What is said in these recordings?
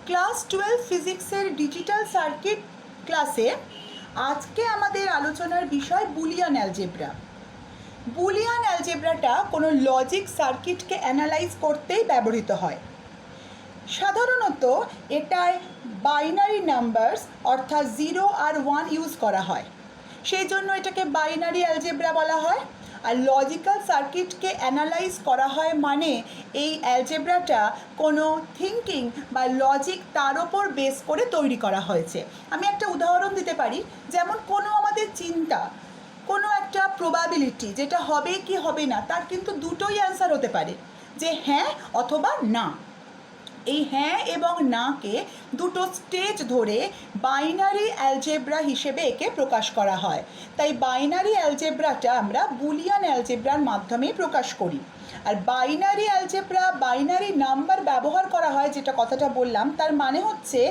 Class 12 ফিজিক্সের digital circuit ক্লাসে আজকে আমাদের আলোচনার বিষয় বুলিয়ান অ্যালজেব্রা। বুলিয়ান অ্যালজেব্রাটা কোনো লজিক সার্কিটকে অ্যানালাইজ করতেই ব্যবহৃত হয়। সাধারণত এটায় বাইনারি নাম্বারস অর্থাৎ 0 আর 1 ইউজ করা হয়, সেই জন্য এটাকে বাইনারি অ্যালজেব্রা বলা হয়। আর লজিক্যাল সার্কিটকে অ্যানালাইজ করা হয় মানে এই অ্যালজেব্রাটা কোনো থিঙ্কিং বা লজিক তার ওপর বেস করে তৈরি করা হয়েছে। আমি একটা উদাহরণ দিতে পারি, যেমন কোনো আমাদের চিন্তা, কোনো একটা প্রবাবিলিটি যেটা হবে কি হবে না, তার কিন্তু দুটোই অ্যান্সার হতে পারে, যে হ্যাঁ অথবা না। এই হ্যাঁ এবং নাকে দুটো স্টেজ ধরে বাইনারি অ্যালজেব্রা হিসেবে একে প্রকাশ করা হয়। তাই বাইনারি অ্যালজেব্রাটা আমরা বুলিয়ান অ্যালজেব্রার মাধ্যমে প্রকাশ করি। আর বাইনারি অ্যালজেব্রা, বাইনারি নাম্বার ব্যবহার করা হয়, যেটা কথাটা বললাম, তার মানে হচ্ছে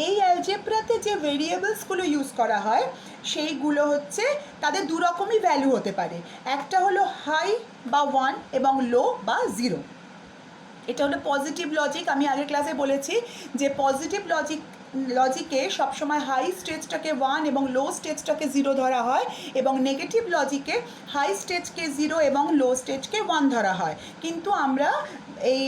এই অ্যালজেব্রাতে যে ভেরিয়েবলসগুলো ইউজ করা হয় সেইগুলো হচ্ছে তাদের দু রকমই ভ্যালু হতে পারে। একটা হলো হাই বা 1 এবং লো বা 0। এটা হলো পজিটিভ লজিক। আমি আগের ক্লাসে বলেছি যে পজিটিভ লজিকে সবসময় হাই স্টেজটাকে 1 এবং লো স্টেজটাকে 0 ধরা হয়, এবং নেগেটিভ লজিকে হাই স্টেজকে 0 এবং লো স্টেজকে 1 ধরা হয়। কিন্তু আমরা এই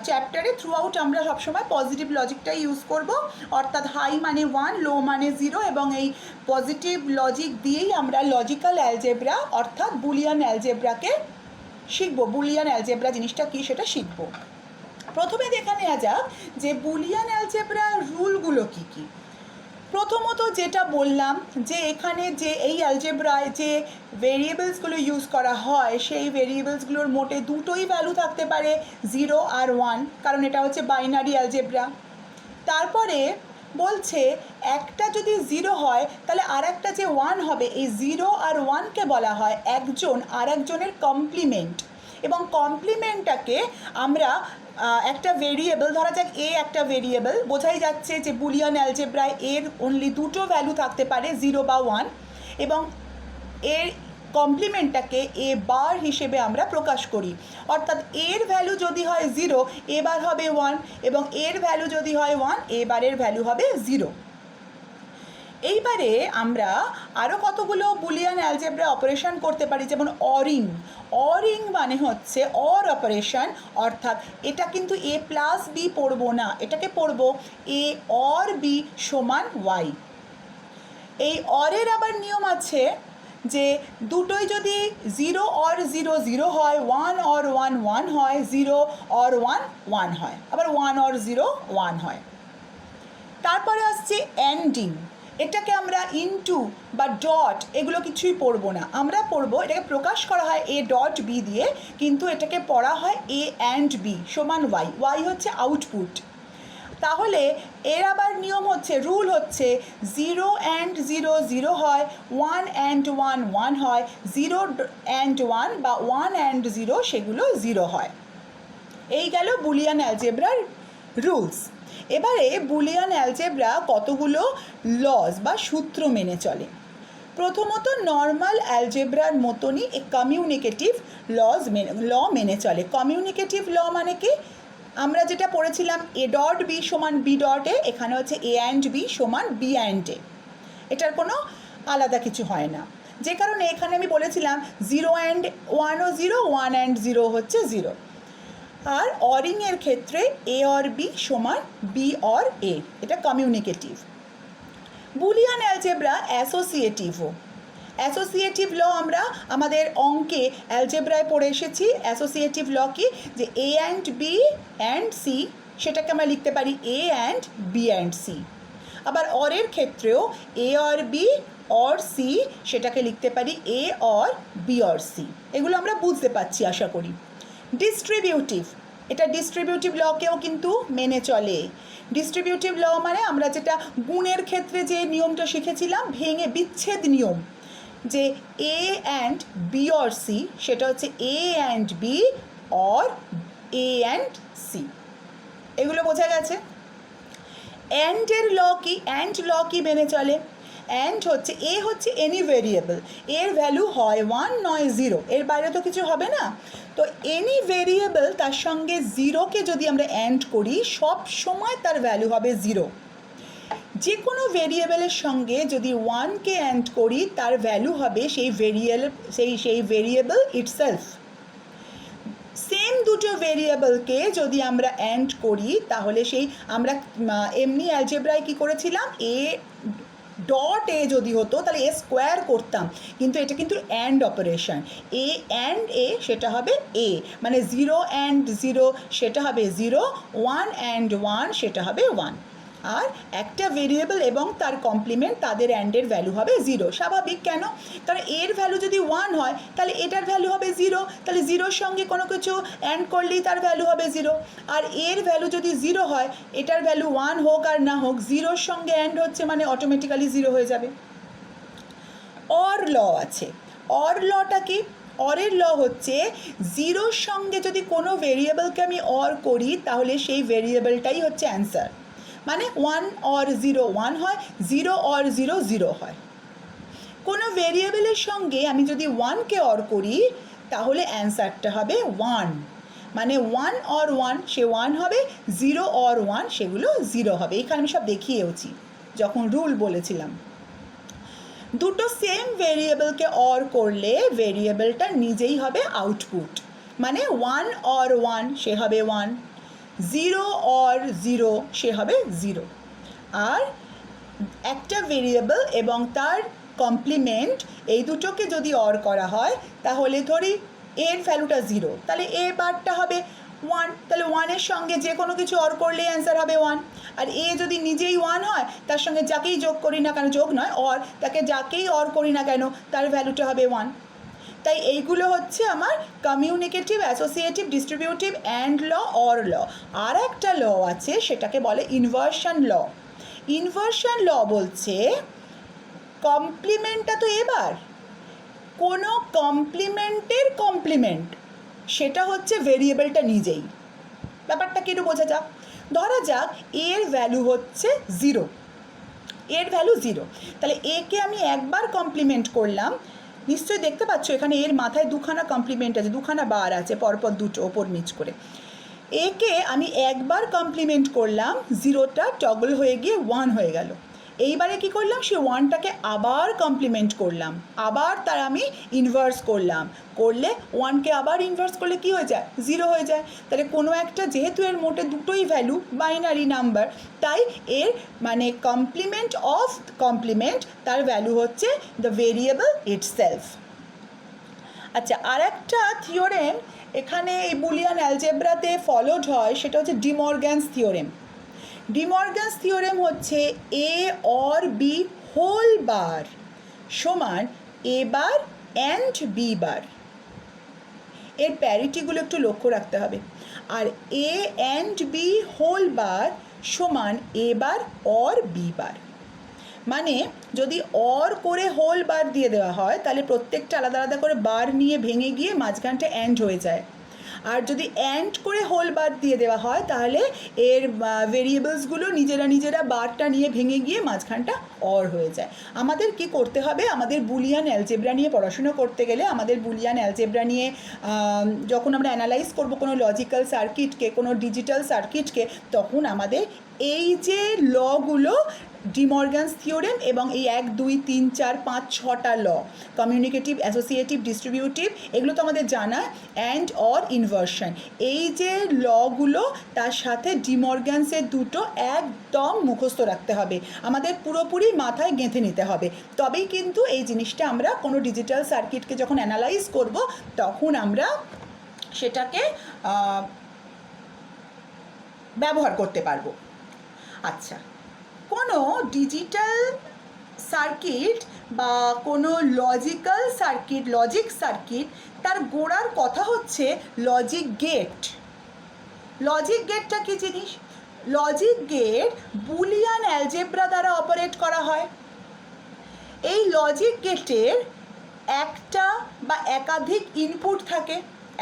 চ্যাপ্টারে থ্রু আউট আমরা সবসময় পজিটিভ লজিকটাই ইউজ করব, অর্থাৎ হাই মানে 1, লো মানে 0, এবং এই পজিটিভ লজিক দিয়েই আমরা লজিক্যাল অ্যালজেব্রা অর্থাৎ বুলিয়ান অ্যালজেব্রাকে শিখব। বুলিয়ান অ্যালজেব্রা জিনিসটা কী সেটা শিখব। প্রথমে দেখে নেওয়া যাক যে বুলিয়ান অ্যালজেব্রার রুলগুলো কী কী। প্রথমত যেটা বললাম যে এখানে যে এই অ্যালজেব্রায় যে ভেরিয়েবলসগুলো ইউজ করা হয় সেই ভেরিয়েবলসগুলোর মোটে দুটোই ভ্যালু থাকতে পারে, 0 আর 1, কারণ এটা হচ্ছে বাইনারি অ্যালজেব্রা। তারপরে বলছে একটা যদি 0 হয় তাহলে আর একটা যে 1 হবে, এই 0 আর 1কে বলা হয় একজন আর একজনের কমপ্লিমেন্ট। এবং কমপ্লিমেন্টটাকে আমরা একটা ভেরিয়েবল, ধরা যাক এ একটা ভেরিয়েবল, বোঝাই যাচ্ছে যে বুলিয়ান অ্যালজেব্রায় এর অনলি দুটো ভ্যালু থাকতে পারে, 0 বা 1, এবং এর কমপ্লিমেন্টটাকে এ বার হিসেবে আমরা প্রকাশ করি। অর্থাৎ এর ভ্যালু যদি হয় 0, এ বার হবে 1, এবং এর ভ্যালু যদি হয় 1, এ বারের ভ্যালু হবে 0। এইবারে আমরা আরও কতগুলো বুলিয়ান অ্যালজেব্রা অপারেশন করতে পারি, যেমন অরিং। অরিং মানে হচ্ছে অর অপারেশন, অর্থাৎ এটা কিন্তু এ প্লাস বি পড়বো না, এটাকে পড়বো এ অর বি সমান ওয়াই। এই অরের আবার নিয়ম আছে যে দুটোই যদি 0 অর 0 0 হয়, 1 অর 1 1 হয়, 0 অর 1 1 হয়, আবার 1 অর 0 1 হয়। তারপরে আসছে এন্ডিং। এটাকে আমরা ইনটু বা ডট এগুলো কিছুই পড়বো না, আমরা পড়বো, এটাকে প্রকাশ করা হয় এ ডট বি দিয়ে, কিন্তু এটাকে পড়া হয় এ অ্যান্ড বি সমান ওয়াই। ওয়াই হচ্ছে আউটপুট। তাহলে এর আবার নিয়ম হচ্ছে, রুল হচ্ছে 0 অ্যান্ড 0 0 হয়, 1 অ্যান্ড 1 1 হয়, 0 অ্যান্ড 1 বা 1 অ্যান্ড 0 সেগুলো 0 হয়। এই গেল বুলিয়ান অ্যালজেব্রার রুলস। এবারে বুলিয়ান অ্যালজেব্রা কতগুলো লজ বা সূত্র মেনে চলে। প্রথমত নর্মাল অ্যালজেব্রার মতনই এ কমিউনিকেটিভ ল মেনে চলে। কমিউনিকেটিভ ল মানে কি, আমরা যেটা পড়েছিলাম এ ডট বি সমান বি ডট এ, এখানে হচ্ছে এ অ্যান্ড বি সমান বি অ্যান্ড এ, এটার কোনো আলাদা কিছু হয় না। যে কারণে এখানে আমি বলেছিলাম 0 অ্যান্ড 1ও 0, 1 অ্যান্ড 0 হচ্ছে 0। আর অরিংয়ের ক্ষেত্রে এ অর বি সমান বি অর এ, এটা কমিউনিকেটিভ। বুলিয়ান অ্যালজেব্রা অ্যাসোসিয়েটিভও। অ্যাসোসিয়েটিভ ল আমরা আমাদের অঙ্কে অ্যালজেব্রায় পড়ে এসেছি। অ্যাসোসিয়েটিভ ল কি, যে A and B and C, সেটাকে আমরা লিখতে পারি এ অ্যান্ড বি অ্যান্ড সি। আবার অরের ক্ষেত্রেও এ অর বি অর সি, সেটাকে লিখতে পারি এ অর বি অর সি। এগুলো আমরা বুঝতে পারছি আশা করি। ডিস্ট্রিবিউটিভ, এটা ডিস্ট্রিবিউটিভ লকেও কিন্তু মেনে চলে। ডিস্ট্রিবিউটিভ ল মানে আমরা যেটা গুণের ক্ষেত্রে যে নিয়মটা শিখেছিলাম, ভেঙে বিচ্ছেদ নিয়ম, যে A and B or C, সেটা হচ্ছে A and B or A and C. এগুলো বোঝা গেছে। অ্যান্ডের ল কি, অ্যান্ড ল কি মেনে চলে, অ্যান্ড হচ্ছে এ হচ্ছে এনি ভেরিয়েবল, এর ভ্যালু হয় 1 নয় 0, এর বাইরে তো কিছু হবে না। তো এনি ভেরিয়েবল তার সঙ্গে 0কে যদি আমরা অ্যান্ড করি সব সময় তার ভ্যালু হবে 0। যে কোনো ভেরিয়েবলের সঙ্গে যদি 1কে অ্যান্ড করি তার ভ্যালু হবে সেই ভেরিয়েবল ইটসেলফ। সেম দুটো ভেরিয়েবলকে যদি আমরা অ্যান্ড করি তাহলে সেই আমরা এমনি অ্যালজেব্রায় কী করেছিলাম, এ ডট এ যদি হতো তাহলে এ স্কোয়ার করতাম, কিন্তু এটা কিন্তু and operation, A and a সেটা হবে এ, মানে 0 অ্যান্ড 0 সেটা হবে 0, 1 অ্যান্ড 1 সেটা হবে 1। আর একটা ভেরিয়েবল এবং তার কমপ্লিমেন্ট তাদের অ্যান্ডের ভ্যালু হবে 0। স্বাভাবিক, কেন? কারণ এর ভ্যালু যদি 1 হয় তাহলে এটার ভ্যালু হবে 0, তাহলে 0-র সঙ্গে কোনো কিছু অ্যান্ড করলেই তার ভ্যালু হবে 0। আর এর ভ্যালু যদি 0 হয়, এটার ভ্যালু 1 হোক আর না হোক, 0-র সঙ্গে অ্যান্ড হচ্ছে মানে অটোমেটিক্যালি 0 হয়ে যাবে। অর ল আছে। অর লটা কি? অরের ল হচ্ছে 0-র সঙ্গে যদি কোনো ভেরিয়েবলকে আমি অর করি তাহলে সেই ভেরিয়েবলটাই হচ্ছে অ্যান্সার, মানে 1 অর 0 1 হয়, 0 অর 0 0 হয়। কোনো ভেরিয়েবলের সঙ্গে আমি যদি 1কে অর করি তাহলে অ্যান্সারটা হবে 1, মানে 1 অর 1 সে 1 হবে, 0 অর 1 সেগুলো 0 হবে। এখানে আমি সব দেখিয়েওছি যখন রুল বলেছিলাম। দুটো সেম ভেরিয়েবলকে অর করলে ভেরিয়েবলটা নিজেই হবে আউটপুট, মানে 1 অর 1 সে হবে 1, 0 অর 0 সে হবে 0। আর একটা ভেরিয়েবল এবং তার কমপ্লিমেন্ট এই দুটোকে যদি অর করা হয় তাহলে ধরি এর ভ্যালুটা 0, তাহলে এ বারটা হবে 1, তাহলে 1-এর সঙ্গে যে কোনো কিছু অর করলে অ্যান্সার হবে 1। আর এ যদি নিজেই 1 হয় তার সঙ্গে যাকেই যোগ করি না কেন, যোগ নয় অর, তাকে যাকেই অর করি না কেন তার ভ্যালুটা হবে 1। তাই এইগুলো হচ্ছে আমার communicative, associative, distributive, and law, or law. আর একটা ল আছে সেটাকে বলে ইনভার্সন ল। ইনভার্সন ল বলছে কমপ্লিমেন্টটা তো এবার কোনো কমপ্লিমেন্টের কমপ্লিমেন্ট সেটা হচ্ছে ভেরিয়েবলটা নিজেই। ব্যাপারটা কি একটু বোঝা যাক। ধরা যাক এর ভ্যালু হচ্ছে 0, এর ভ্যালু 0, তাহলে একে আমি একবার কমপ্লিমেন্ট করলাম, নিশ্চয়ই দেখতে পাচ্ছ এখানে এর মাথায় দুখানা কমপ্লিমেন্ট আছে, দুখানা বার আছে পরপর দুটো ওপর নিচ করে। একে আমি একবার কমপ্লিমেন্ট করলাম, 0টা টগল হয়ে গিয়ে 1 হয়ে গেল। এইবারে কি করলাম, সে 1টাকে আবার কমপ্লিমেন্ট করলাম, আবার তার আমি ইনভার্স করলাম, করলে 1কে আবার ইনভার্স করলে কি হয়ে যায়, 0 হয়ে যায়। তাহলে কোনো একটা, যেহেতু এর মোটে দুটোই ভ্যালু বাইনারি নাম্বার, তাই এর মানে কমপ্লিমেন্ট অফ কমপ্লিমেন্ট তার ভ্যালু হচ্ছে দ্য ভেরিয়েবল ইটসেলফ। আচ্ছা, আর একটা থিওরেম এখানে এই বুলিয়ান অ্যালজেব্রাতে ফলোড হয়, সেটা হচ্ছে ডি মর্গ্যানস থিওরেম। ডি মর্গ্যানস থিওরেম হচ্ছে এ অর বি হোল বার সমান এ বার অ্যান্ড বি বার। এর প্যারিটিগুলো একটু লক্ষ্য রাখতে হবে। আর এ অ্যান্ড বি হোল বার সমান এ বার অর বি বার, মানে যদি অর করে হোল বার দিয়ে দেওয়া হয় তাহলে প্রত্যেকটা আলাদা আলাদা করে বার নিয়ে ভেঙে গিয়ে মাঝখানটা অ্যান্ড হয়ে যায়। আর যদি অ্যান্ড করে হোল বার দিয়ে দেওয়া হয় তাহলে এর ভেরিয়েবলসগুলো নিজেরা নিজেরা বারটা নিয়ে ভেঙে গিয়ে মাঝখানটা অর হয়ে যায়। আমাদের কি করতে হবে, আমাদের বুলিয়ান অ্যালজেব্রা নিয়ে পড়াশুনো করতে গেলে, আমাদের বুলিয়ান অ্যালজেব্রা নিয়ে যখন আমরা অ্যানালাইজ করব কোনো লজিক্যাল সার্কিটকে, কোনো ডিজিটাল সার্কিটকে, তখন আমাদের এই যে লগুলো ডি মর্গ্যানস থিওরেম এবং এই 1 2 3 4 5 6টা ল, কমিউনিকেটিভ, অ্যাসোসিয়েটিভ, ডিস্ট্রিবিউটিভ, এগুলো তো আমাদের জানা, অ্যান্ড অর ইনভার্সন, এই যে লগুলো তার সাথে ডি মর্গ্যানসের দুটো একদম মুখস্থ রাখতে হবে, আমাদের পুরোপুরি মাথায় গেঁথে নিতে হবে। তবেই কিন্তু এই জিনিসটা আমরা কোনো ডিজিটাল সার্কিটকে যখন অ্যানালাইজ করব তখন আমরা সেটাকে ব্যবহার করতে পারবো। আচ্ছা, কোনো ডিজিটাল সার্কিট বা কোনো লজিক্যাল সার্কিট, লজিক সার্কিট, তার গোড়ার কথা হচ্ছে লজিক গেট। লজিক গেটটা কী জিনিস? লজিক গেট বুলিয়ান অ্যালজেব্রা দ্বারা অপারেট করা হয়। এই লজিক গেটের একটা বা একাধিক ইনপুট থাকে,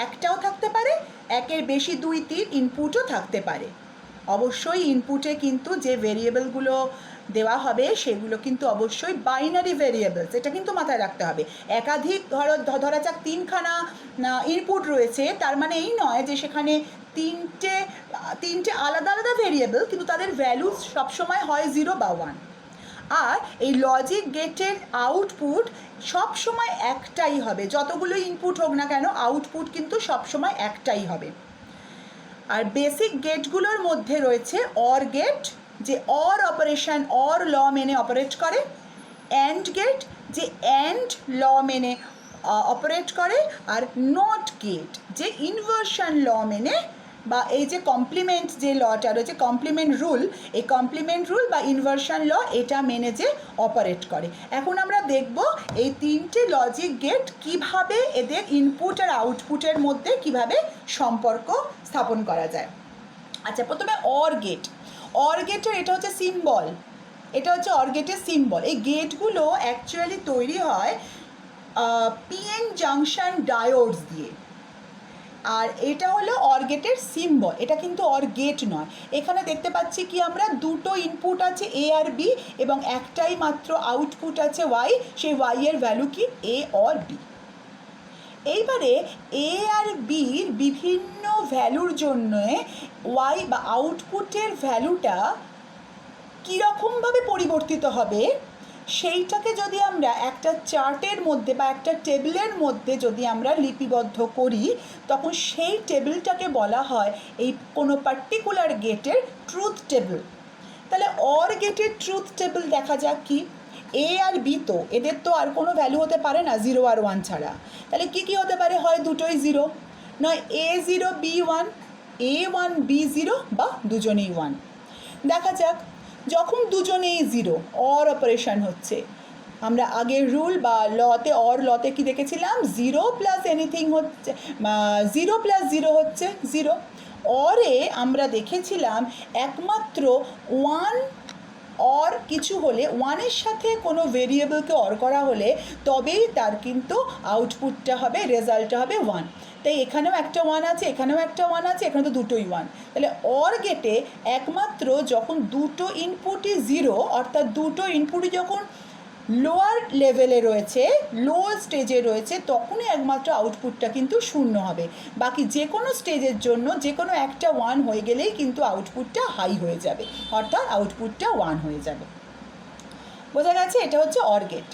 একটাও থাকতে পারে, একের বেশি 2 3 ইনপুটও থাকতে পারে। অবশ্যই ইনপুটে কিন্তু যে ভেরিয়েবলগুলো দেওয়া হবে সেগুলো কিন্তু অবশ্যই বাইনারি ভেরিয়েবলস, এটা কিন্তু মাথায় রাখতে হবে। একাধিক ধরা যাক তিনখানা ইনপুট রয়েছে, তার মানে এই নয় যে সেখানে তিনটে আলাদা আলাদা ভেরিয়েবল, কিন্তু তাদের ভ্যালু সবসময় হয় 0 বা 1। আর এই লজিক গেটের আউটপুট সব সময় একটাই হবে, যতগুলো ইনপুট হোক না কেন আউটপুট কিন্তু সব সময় একটাই হবে। আর বেসিক গেটগুলোর মধ্যে রয়েছে অর গেট, যে অর অপারেশন অর ল মেনে অপারেট করে, অ্যান্ড গেট যে অ্যান্ড ল মেনে অপারেট করে, আর নট গেট যে ইনভার্সন ল মেনে, বা এই যে কমপ্লিমেন্ট যে লটা রয়েছে কমপ্লিমেন্ট রুল, এই কমপ্লিমেন্ট রুল বা ইনভার্সন ল এটা মেনে যে অপারেট করে। এখন আমরা দেখব এই তিনটে লজিক গেট কিভাবে এদের ইনপুট আর আউটপুটের মধ্যে কিভাবে সম্পর্ক স্থাপন করা যায়। আচ্ছা, প্রথমে অর গেট। অর গেটের এটা হচ্ছে সিম্বল, এটা হচ্ছে অর গেটের সিম্বল। এই গেটগুলো অ্যাকচুয়ালি তৈরি হয় পিএন জাংশন ডায়োডস দিয়ে, আর এটা হলো অর গেটের সিম্বল, এটা কিন্তু অর গেট নয়। এখানে দেখতে পাচ্ছি কি আমরা দুটো ইনপুট আছে এ আর বি, এবং একটাই মাত্র আউটপুট আছে ওয়াই, সেই ওয়াই এর ভ্যালু কি এ অর বি। এইবারে এ আর বির বিভিন্ন ভ্যালুর জন্য ওয়াই বা আউটপুটের ভ্যালুটা কীরকমভাবে পরিবর্তিত হবে সেইটাকে যদি আমরা একটা চার্টের মধ্যে বা একটা টেবিলের মধ্যে যদি আমরা লিপিবদ্ধ করি, তখন সেই টেবিলটাকে বলা হয় এই কোনো পার্টিকুলার গেটের ট্রুথ টেবিল। তাহলে অর গেটের ট্রুথ টেবিল দেখা যাক কি। এ আর বি তো এদের তো আর কোনো ভ্যালু হতে পারে না 0 আর 1 ছাড়া, তাহলে কি কি হতে পারে, হয় দুটোই 0, নয় A0 B1, A1 B0, বা দুজনেই 1। দেখা যাক যখন দুজনেই 0 অর অপারেশন হচ্ছে, আমরা আগের রুল বা লতে অর লতে কি দেখেছিলাম 0 প্লাস এনিথিং হচ্ছে 0 প্লাস 0 হচ্ছে 0। অরে আমরা দেখেছিলাম একমাত্র 1 অর কিছু হলে, 1-এর সাথে কোনো ভেরিয়েবলকে অর করা হলে তবেই তার কিন্তু আউটপুটটা হবে, রেজাল্টটা হবে 1। তাই এখানেও একটা 1 আছে, এখানেও একটা 1 আছে, এখানে তো দুটোই 1। তাহলে অর গেটে একমাত্র যখন দুটো ইনপুটই 0, অর্থাৎ দুটো ইনপুটই যখন লোয়ার লেভেলে রয়েছে, লো স্টেজে রয়েছে, তখনই একমাত্র আউটপুটটা কিন্তু 0 হবে। বাকি যে কোনো স্টেজের জন্য যে কোনো একটা 1 হয়ে গেলেই কিন্তু আউটপুটটা হাই হয়ে যাবে, অর্থাৎ আউটপুটটা 1 হয়ে যাবে। বোঝা গেছে? এটা হচ্ছে or gate.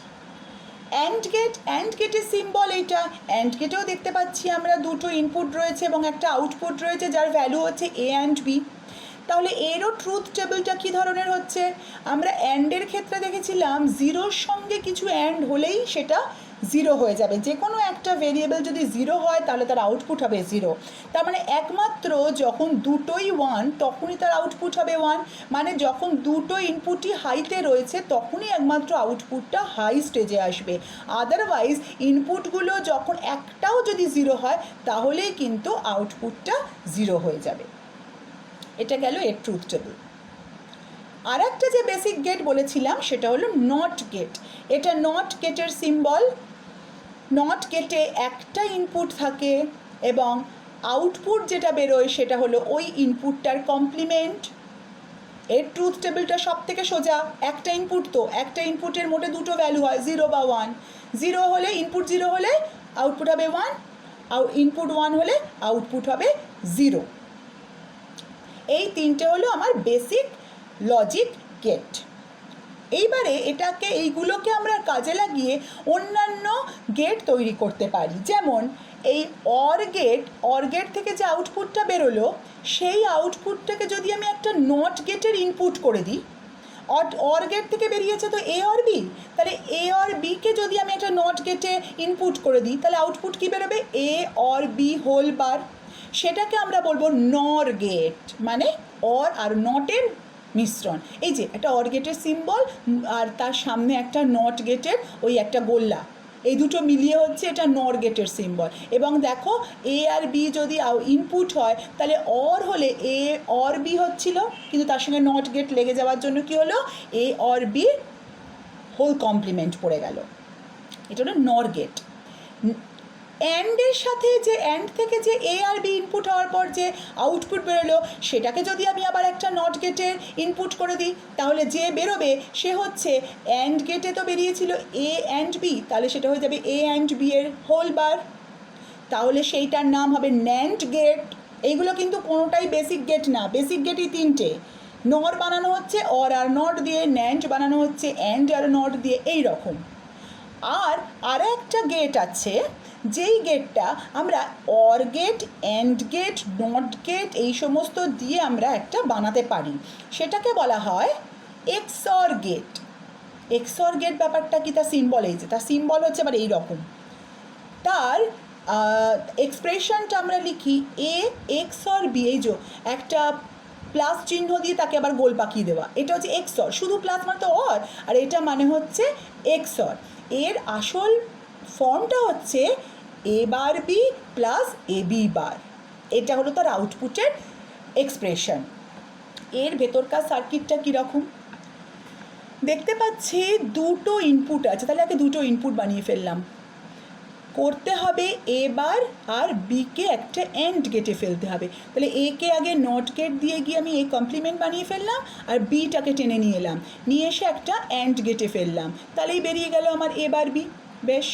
And gate, and গেটের সিম্বল এইটা। অ্যান্ড গেটেও দেখতে পাচ্ছি আমরা দুটো ইনপুট রয়েছে এবং একটা আউটপুট রয়েছে যার ভ্যালু হচ্ছে এ অ্যান্ড বি। তাহলে এরও ট্রুথ টেবিলটা কী ধরনের হচ্ছে, আমরা অ্যান্ডের ক্ষেত্রে দেখেছিলাম 0-র সঙ্গে কিছু অ্যান্ড হলেই সেটা 0 হয়ে যাবে। যে কোনো একটা ভেরিয়েবল যদি 0 হয় তাহলে তার আউটপুট হবে 0। তার মানে একমাত্র যখন দুটোই 1 তখনই তার আউটপুট হবে 1। মানে যখন দুটো ইনপুটই হাইতে রয়েছে তখনই একমাত্র আউটপুটটা হাই স্টেজে আসবে। আদারওয়াইজ ইনপুটগুলো যখন একটাও যদি 0 হয় তাহলেই কিন্তু আউটপুটটা 0 হয়ে যাবে। এটা গেল এর ট্রুথ টেবিল। আর একটা যে বেসিক গেট বলেছিলাম সেটা হলো নট গেট। এটা নট গেটের সিম্বল। নট গেটে একটা ইনপুট থাকে এবং আউটপুট যেটা বেরোয় সেটা হলো ওই ইনপুটটার কমপ্লিমেন্ট। এর ট্রুথ টেবিলটা সব থেকে সোজা, একটা ইনপুট তো একটা ইনপুটের মোটে দুটো ভ্যালু হয় 0 বা 1। 0 হলে ইনপুট 0 হলে আউটপুট হবে 1, আর ইনপুট 1 হলে আউটপুট হবে 0। এই তিনটে হলো আমার বেসিক লজিক গেট। এইবারে এইগুলোকে আমরা কাজে লাগিয়ে অন্যান্য গেট তৈরি করতে পারি। যেমন এই অর গেট থেকে যে আউটপুটটা বেরোলো সেই আউটপুটটাকে যদি আমি একটা নট গেটের ইনপুট করে দিই, অর গেট থেকে বেরিয়েছে তো এ অর বি, তাহলে এ অর বিকে যদি আমি একটা নট গেটে ইনপুট করে দিই তাহলে আউটপুট কী বেরোবে, এ অর বি হোল বার। সেটাকে আমরা বলবো নর গেট, মানে অর আর নটের মিশ্রণ। এই যে একটা অর গেটের সিম্বল আর তার সামনে একটা নট গেটের ওই একটা গোল্লা, এই দুটো মিলিয়ে হচ্ছে এটা নর গেটের সিম্বল। এবং দেখো এ আর বি যদি ইনপুট হয় তাহলে অর হলে এ অর বি হচ্ছিল, কিন্তু তার সঙ্গে নট গেট লেগে যাওয়ার জন্য কি হলো, এ অর বি হোল কমপ্লিমেন্ট পড়ে গেল। এটা হলো নর গেট। অ্যান্ডের সাথে যে অ্যান্ড থেকে যে এ আর বি ইনপুট হওয়ার পর যে আউটপুট বেরোলো সেটাকে যদি আমি আবার একটা নট গেটের ইনপুট করে দিই তাহলে যে বেরোবে সে হচ্ছে অ্যান্ড গেটে তো বেরিয়েছিল এ অ্যান্ড বি, তাহলে সেটা হয়ে যাবে এ অ্যান্ড বি এর হোল বার, তাহলে সেইটার নাম হবে ন্যান্ড গেট। এইগুলো কিন্তু কোনোটাই বেসিক গেট না, বেসিক গেটই তিনটে, নর বানানো হচ্ছে অর আর নট দিয়ে, ন্যান্ড বানানো হচ্ছে অ্যান্ড আর নট দিয়ে, এই রকম। আর একটা গেট আছে যেই গেটটা আমরা or gate, and gate, not gate এই সমস্ত দিয়ে আমরা একটা বানাতে পারি, সেটাকে বলা হয় এক্সঅর গেট। এক্সঅর গেট ব্যাপারটা কি, তার সিম্বল এই যে, তার সিম্বল হচ্ছে আবার এই রকম। তার এক্সপ্রেশনটা আমরা লিখি এ এক্সঅর বি, এই যে একটা প্লাস চিহ্ন দিয়ে তাকে আবার গোল পাকিয়ে দেওয়া, এটা হচ্ছে এক্সঅর, শুধু প্লাস মানে তো অর, আর এটা মানে হচ্ছে এক্সঅর। এর আসল ফর্মটা হচ্ছে A bar B plus A B বার, এটা হলো তার আউটপুটের এক্সপ্রেশন। এর ভেতরকার সার্কিটটা কীরকম দেখতে পাচ্ছি, দুটো ইনপুট আছে, তাহলে আগে দুটো ইনপুট বানিয়ে ফেললাম। করতে হবে এ বার আর বিকে একটা অ্যান্ড গেটে ফেলতে হবে, তাহলে একে আগে নট গেট দিয়ে গিয়ে আমি এ কমপ্লিমেন্ট বানিয়ে ফেললাম আর বিটাকে টেনে নিয়ে এলাম, নিয়ে এসে একটা অ্যান্ড গেটে ফেললাম, তাহলেই বেরিয়ে গেল আমার এ বার বি। বেশ,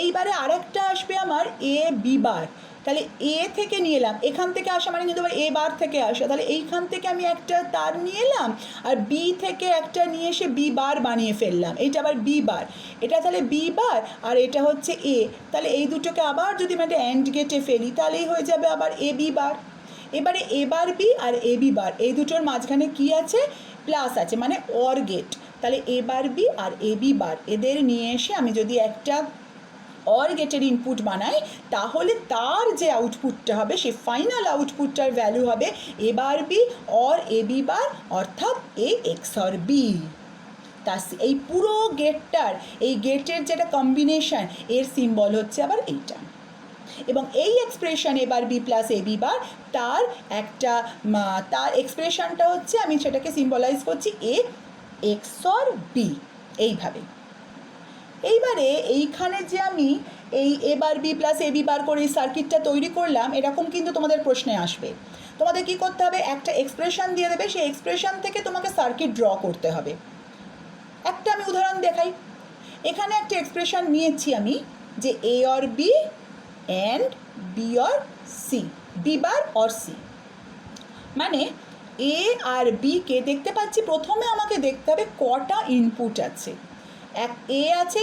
এইবারে আরেকটা আসবে আমার এ বি বার, তাহলে এ থেকে নিয়ে এলাম, এখান থেকে আসা মানে কিন্তু আবার এ বার থেকে আসা, তাহলে এইখান থেকে আমি একটা তার নিয়ে এলাম আর বি থেকে একটা নিয়ে এসে বি বার বানিয়ে ফেললাম, এইটা আবার বি বার, এটা তাহলে বি বার আর এটা হচ্ছে এ, তাহলে এই দুটোকে আবার যদি আমি একটা অ্যান্ড গেটে ফেলি তাহলেই হয়ে যাবে আবার এ বি বার। এবারে এ বার বি আর এ বি বার এই দুটোর মাঝখানে কি আছে, প্লাস আছে, মানে অর গেট, তাহলে এ বার বি আর এ বি বার এদের নিয়ে এসে আমি যদি একটা অর গেটের ইনপুট বানাই তাহলে তার যে আউটপুটটা হবে সেই ফাইনাল আউটপুটটার ভ্যালু হবে A bar B or A B bar, অর্থাৎ এ এক্সঅর বি। তার এই পুরো গেটটার, এই গেটের যেটা কম্বিনেশান এর সিম্বল হচ্ছে আবার এইটা, এবং এই এক্সপ্রেশন এ বার বি প্লাস এ বি বার তার একটা তার এক্সপ্রেশনটা হচ্ছে, আমি সেটাকে সিম্বলাইজ করছি এ এক্সঅর বি, এইভাবে। এইবারে এইখানে যে আমি এই এ বার বি প্লাস এ বি বার করে এই সার্কিটটা তৈরি করলাম, এরকম কিন্তু তোমাদের প্রশ্নে আসবে। তোমাদের কী করতে হবে, একটা এক্সপ্রেশন দিয়ে দেবে, সেই এক্সপ্রেশন থেকে তোমাকে সার্কিট ড্র করতে হবে। একটা আমি উদাহরণ দেখাই, এখানে একটা এক্সপ্রেশন নিয়েছি আমি যে A or B and B or C, B bar or C, মানে এ আর বিকে দেখতে পাচ্ছি, প্রথমে আমাকে দেখতে হবে কটা ইনপুট আছে, এক এ আছে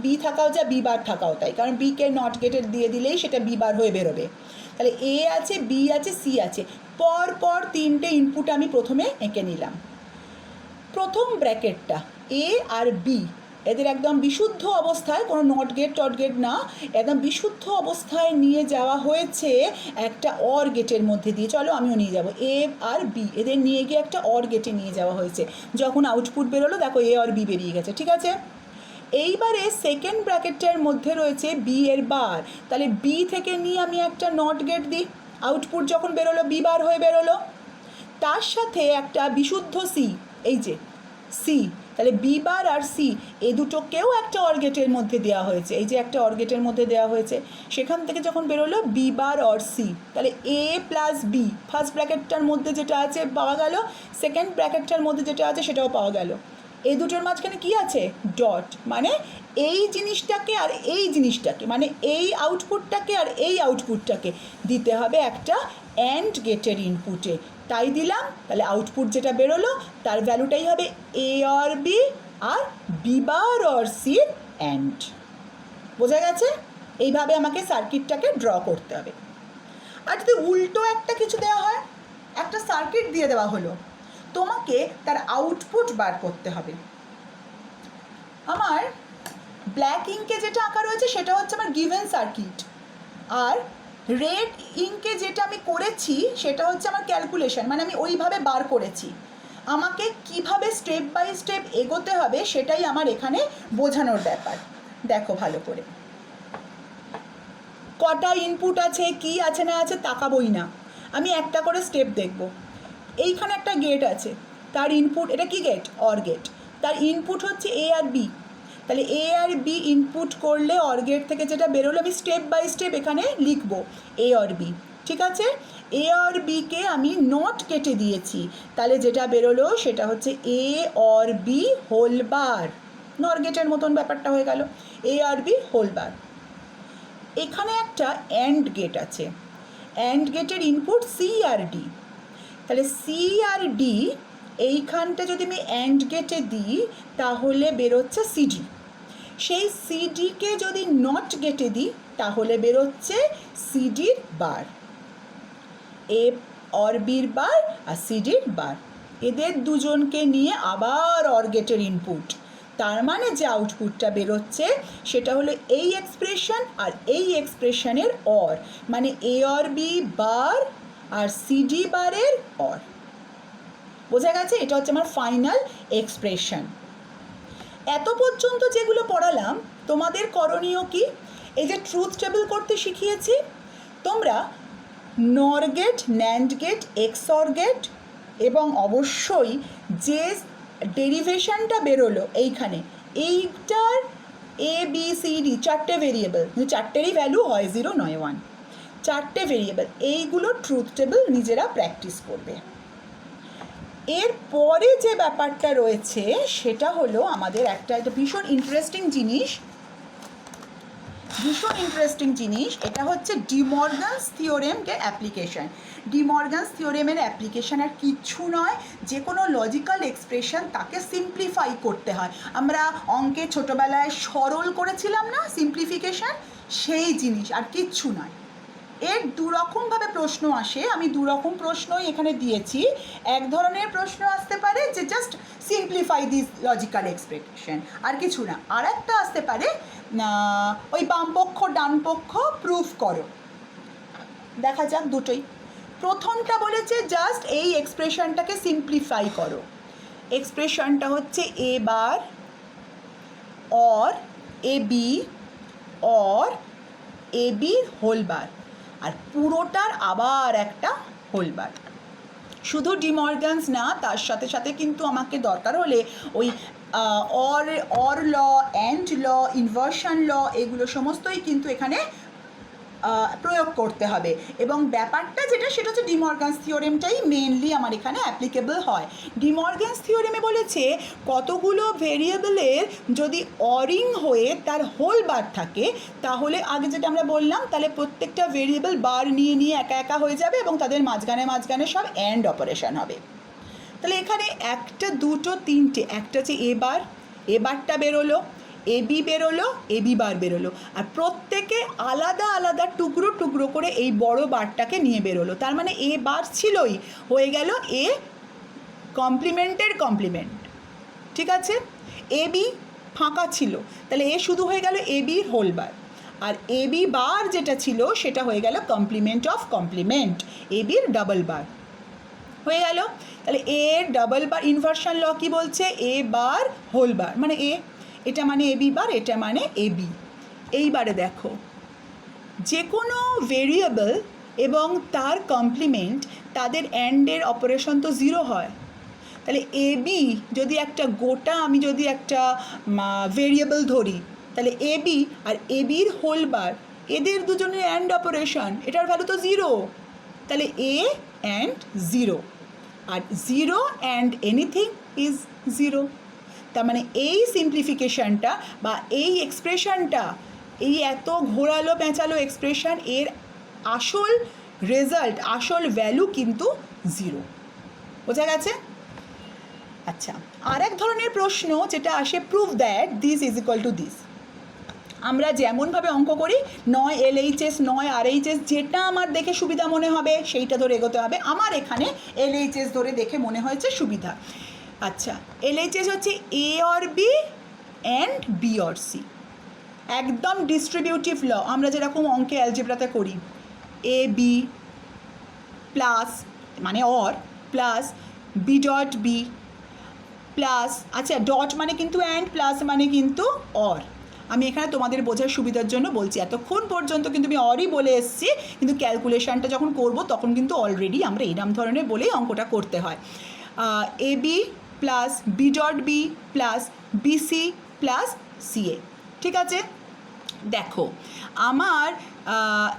বি থাকাও যা বি বার থাকাও তাই, কারণ বিকে নট গেটের দিয়ে দিলেই সেটা বি বার হয়ে বেরোবে, তাহলে এ আছে বি আছে সি আছে, পর পর তিনটে ইনপুট আমি প্রথমে এঁকে নিলাম। প্রথম ব্র্যাকেটটা এ আর বি এদের একদম বিশুদ্ধ অবস্থায়, কোনো নট গেট টট গেট না, একদম বিশুদ্ধ অবস্থায় নিয়ে যাওয়া হয়েছে একটা অর গেটের মধ্যে দিয়ে, চলো আমিও নিয়ে যাব, এ আর বি এদের নিয়ে গিয়ে একটা অর গেটে নিয়ে যাওয়া হয়েছে, যখন আউটপুট বেরোলো দেখো এ আর বি বেরিয়ে গেছে, ঠিক আছে। এইবারে সেকেন্ড ব্র্যাকেটটার মধ্যে রয়েছে বি এর বার, তাহলে বি থেকে নিয়ে আমি একটা নট গেট দিই, আউটপুট যখন বেরোলো বি বার হয়ে বেরোলো, তার সাথে একটা বিশুদ্ধ সি, এই যে সি, তাহলে বি বার আর সি এ দুটোকেও একটা অর গেটের মধ্যে দেওয়া হয়েছে, এই যে একটা অর গেটের মধ্যে দেওয়া হয়েছে, সেখান থেকে যখন বেরোলো বি বার অর সি, তাহলে এ প্লাস বি ফার্স্ট ব্র্যাকেটটার মধ্যে যেটা আছে পাওয়া গেল, সেকেন্ড ব্র্যাকেটটার মধ্যে যেটা আছে সেটাও পাওয়া গেল, এই দুটোর মাঝখানে কি আছে, ডট, মানে এই জিনিসটাকে আর এই জিনিসটাকে, মানে এই আউটপুটটাকে আর এই আউটপুটটাকে দিতে হবে একটা অ্যান্ড গেটের ইনপুটে, তাই দিলাম, তাহলে আউটপুট যেটা বেরোলো তার ভ্যালুটাই হবে এ অর বি আর বি বার অর সির অ্যান্ড। বোঝা গেছে? এইভাবে আমাকে সার্কিটটাকে ড্র করতে হবে। আর যদি উল্টো একটা কিছু দেওয়া হয়, একটা সার্কিট দিয়ে দেওয়া হলো, তোমাকে তার আউটপুট বার করতে হবে। আমার ব্ল্যাক ইঙ্কে যেটা আঁকা রয়েছে সেটা হচ্ছে আমার গিভেন সার্কিট, আর রেড ইঙ্কে যেটা আমি করেছি সেটা হচ্ছে আমার ক্যালকুলেশন, মানে আমি ওইভাবে বার করেছি, আমাকে কিভাবে স্টেপ বাই স্টেপ এগোতে হবে সেটাই আমার এখানে বোঝানোর ব্যাপার। দেখো ভালো করে, কটা ইনপুট আছে, কি আছে না আছে তাকাবোই না, আমি একটা করে স্টেপ দেখব। এইখানে একটা গেট আছে, তার ইনপুট, এটা কি গেট, অর গেট, তার ইনপুট হচ্ছে এ আর বি, তাহলে এ আর বি ইনপুট করলে অর গেট থেকে যেটা বেরোলো আমি স্টেপ বাই স্টেপ এখানে লিখবো এ আর বি, ঠিক আছে। এ আর বিকে আমি নট কেটে দিয়েছি, তাহলে যেটা বেরোলো সেটা হচ্ছে এ আর বি হোল বার, নর গেটের মতন ব্যাপারটা হয়ে গেল, এ আর বি হোল বার। এখানে একটা অ্যান্ড গেট আছে, অ্যান্ড গেটের ইনপুট সি আর ডি, তাহলে সি আর ডি এইখানটা যদি আমি অ্যান্ড গেটে দিই তাহলে বেরোচ্ছে সিডি, সেই সিডিকে যদি নট গেটে দিই তাহলে বেরোচ্ছে সিডির বার, এ অর বির বার আর সিডির বার, এদের দুজনকে নিয়ে আবার অর গেটের ইনপুট, তার মানে যে আউটপুটটা বেরোচ্ছে সেটা হলো এই এক্সপ্রেশন আর এই এক্সপ্রেশনের অর, মানে এ অর বি বার আর সিডি বারের অর। বোঝা গেছে? এটা হচ্ছে আমার ফাইনাল এক্সপ্রেশন। এত পর্যন্ত যেগুলো পড়ালাম তোমাদের করণীয় কি? এই যে ট্রুথ টেবিল করতে শিখিয়েছি, তোমরা নর গেট, ন্যান্ড গেট, এক্সঅর গেট এবং অবশ্যই যে ডেরিভেশনটা বেরোলো এইখানে, এইটার এ বি সি ডি চারটে ভেরিয়েবল, চারটেরই ভ্যালু হয় 0 নয় 1, চারটে ভেরিয়েবল, এইগুলো ট্রুথ টেবিল নিজেরা প্র্যাকটিস করবে। এর পরে যে ব্যাপারটা রয়েছে সেটা হলো আমাদের একটা ভীষণ ইন্টারেস্টিং জিনিস, এটা হচ্ছে ডি মর্গানস থিওরেমকে অ্যাপ্লিকেশন। ডি মর্গানস থিওরেমের অ্যাপ্লিকেশন আর কিচ্ছু নয়, যে কোনো লজিক্যাল এক্সপ্রেশন তাকে সিম্পলিফাই করতে হয়। আমরা অঙ্কে ছোটোবেলায় সরল করেছিলাম না, সিম্পলিফিকেশন, সেই জিনিস আর কিচ্ছু নয়। এর দুরকমভাবে প্রশ্ন আসে, আমি দুরকম প্রশ্নই এখানে দিয়েছি। এক ধরনের প্রশ্ন আসতে পারে যে just simplify this logical expression, আর কিছু না। আর একটা আসতে পারে ওই বামপক্ষ ডানপক্ষ প্রুফ করো। দেখা যাক দুটোই। প্রথমটা বলেছে জাস্ট এই এক্সপ্রেশনটাকে সিম্পলিফাই করো। এক্সপ্রেশনটা হচ্ছে A bar or A B or A বির হোল বার, আর পুরোটার আবার একটা হোল বার। শুধু ডি মর্গানস না, তার সাথে সাথে কিন্তু আমাকে দরকার হলে ওই or law, and law, inversion law, এগুলো সমস্তই কিন্তু এখানে প্রয়োগ করতে হবে। এবং ব্যাপারটা যেটা সেটা হচ্ছে ডি মর্গানস থিওরেমটাই মেনলি আমার এখানে অ্যাপ্লিকেবল হয়। ডি মর্গানস থিওরেমে বলেছে কতগুলো ভেরিয়েবলের যদি অরিং হয়ে তার হোল বার থাকে তাহলে আগে যেটা আমরা বললাম, তাহলে প্রত্যেকটা ভেরিয়েবল বার নিয়ে নিয়ে একা একা হয়ে যাবে এবং তাদের মাঝখানে সব অ্যান্ড অপারেশন হবে। তাহলে এখানে একটা দুটো তিনটে, একটা হচ্ছে এ বারটা বেরোলো, এ বি বেরোলো, এ বি বার বেরোলো, আর প্রত্যেকে আলাদা আলাদা টুকরো টুকরো করে এই বড় বারটাকে নিয়ে বেরোলো। তার মানে এ বার ছিলই, হয়ে গেল এ কমপ্লিমেন্টের কমপ্লিমেন্ট, ঠিক আছে। এ বি ফাঁকা ছিল, তাহলে এ শুধু হয়ে গেল এ বির হোল বার, আর এ বি বার যেটা ছিল সেটা হয়ে গেল কমপ্লিমেন্ট অফ কমপ্লিমেন্ট, এ বির ডাবল বার হয়ে গেল। তাহলে এ ডাবল বার ইনভার্সন ল কি বলছে? এ বার হোল বার মানে এ, এটা মানে এ বি বার, এটা মানে এ বি। এইবারে দেখো, যে কোনো ভেরিয়েবল এবং তার কমপ্লিমেন্ট তাদের অ্যান্ডের অপারেশন তো 0 হয়। তাহলে এ বি যদি একটা গোটা, আমি যদি একটা ভেরিয়েবল ধরি, তাহলে এ বি আর এ বির হোল বার, এদের দুজনের অ্যান্ড অপারেশন, এটার ভ্যালু তো 0, তাহলে এ অ্যান্ড 0, আর 0 অ্যান্ড এনিথিং ইজ 0। তার মানে এই সিম্পলিফিকেশানটা বা এই এক্সপ্রেশনটা, এই এত ঘোরালো পেঁচালো এক্সপ্রেশন, এর আসল রেজাল্ট, আসল ভ্যালু কিন্তু 0। বোঝা গেছে? আচ্ছা, আর এক ধরনের প্রশ্ন যেটা আসে, prove that this is equal to this. আমরা যেমনভাবে অঙ্ক করি, নয় LHS নয় RHS, যেটা আমার দেখে সুবিধা মনে হবে সেইটা ধরে এগোতে হবে। আমার এখানে LHS ধরে দেখে মনে হয়েছে সুবিধা। আচ্ছা, LHS হচ্ছে A or B and B or C, একদম ডিস্ট্রিবিউটিভ ল, আমরা যেরকম অঙ্কে অ্যালজেব্রাতে করি। এ বি প্লাস মানে or plus B dot B plus, আচ্ছা ডট মানে কিন্তু অ্যান্ড, প্লাস মানে কিন্তু অর। আমি এখানে তোমাদের বোঝার সুবিধার জন্য বলছি, এতক্ষণ পর্যন্ত কিন্তু আমি অরই বলে এসেছি, কিন্তু ক্যালকুলেশনটা যখন করব তখন কিন্তু অলরেডি আমরা এরম ধরনের বলেই অঙ্কটা করতে হয়। A B plus B dot B plus BC plus CA. ঠিক আছে, দেখো আমার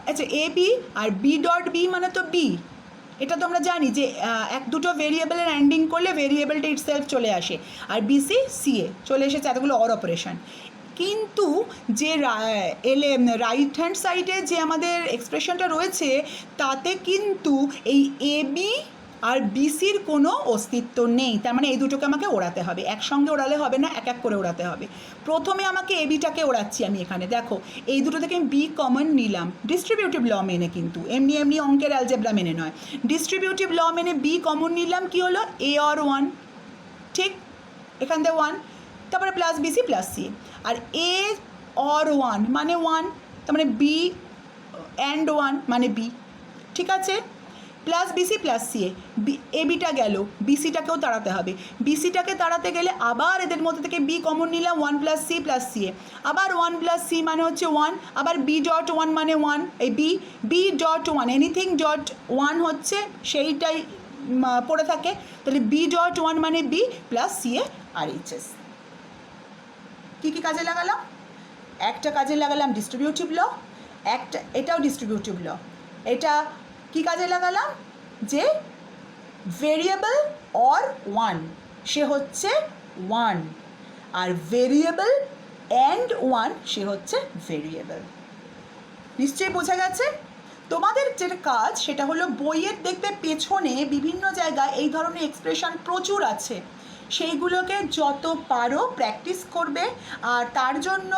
আচ্ছা এ বি আর বি ডট বি মানে তো বি, এটা তো আমরা জানি যে এক দুটো ভেরিয়েবলের অ্যান্ডিং করলে ভেরিয়েবলটা ইটসেলফ চলে আসে, আর বিসি সিএ চলে এসেছে, এতগুলো অর অপারেশন। কিন্তু যে রাইট হ্যান্ড সাইডে যে আমাদের এক্সপ্রেশনটা রয়েছে তাতে কিন্তু এই এ বি আর বিসির কোনো অস্তিত্ব নেই। তার মানে এই দুটোকে আমাকে ওড়াতে হবে, একসঙ্গে ওড়ালে হবে না, এক এক করে ওড়াতে হবে। প্রথমে আমাকে এ বিটাকে ওড়াচ্ছি আমি এখানে, দেখো এই দুটো থেকে আমি বি কমন নিলাম ডিস্ট্রিবিউটিভ ল মেনে, কিন্তু এমনি এমনি অঙ্কের অ্যালজেব্রা মেনে নয়, ডিস্ট্রিবিউটিভ ল মেনে বি কমন নিলাম, কি হলো এ অর ওয়ান, ঠিক এখান থেকে ওয়ান, তারপরে প্লাস বিসি প্লাস সি, আর এ অর ওয়ান মানে ওয়ান, তার মানে বি অ্যান্ড ওয়ান মানে বি। ঠিক আছে, প্লাস বিসি প্লাস সি, এ বিটা গেল, বিসিটাকেও তাড়াতে হবে, বিসিটাকে তাড়াতে গেলে আবার এদের মধ্যে থেকে বি কমন নিলাম, one plus C plus C, আবার ওয়ান প্লাস সি মানে হচ্ছে ওয়ান, আবার বি ডট ওয়ান মানে ওয়ান, এই B dot one anything dot one হচ্ছে সেইটাই পড়ে থাকে, তাহলে বি ডট ওয়ান মানে বি প্লাস সি এ আর এইচএস। কী কী কাজে লাগালাম? একটা কাজে লাগালাম ডিস্ট্রিবিউটিভ ল, একটা এটাও ডিস্ট্রিবিউটিভ ল, এটা কী কাজে লাগালাম যে ভেরিয়েবল অর ওয়ান সে হচ্ছে ওয়ান, আর ভেরিয়েবল অ্যান্ড ওয়ান সে হচ্ছে ভেরিয়েবল। নিশ্চয়ই বোঝা গেছে? তোমাদের যেটা কাজ সেটা হলো বইয়ের দেখবে পেছনে বিভিন্ন জায়গায় এই ধরনের এক্সপ্রেশন প্রচুর আছে, সেইগুলোকে যত পারো প্র্যাকটিস করবে, আর তার জন্য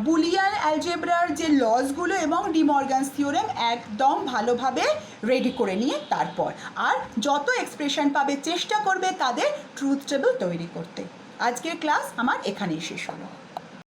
বুলিয়ান অ্যালজেব্রার যে লসগুলো এবং ডি মর্গানস থিওরেম একদম ভালোভাবে রেডি করে নিয়ে তারপর আর যত এক্সপ্রেশন পাবে চেষ্টা করবে তাদের ট্রুথ টেবিল তৈরি করতে। আজকের ক্লাস আমার এখানেই শেষ হলো।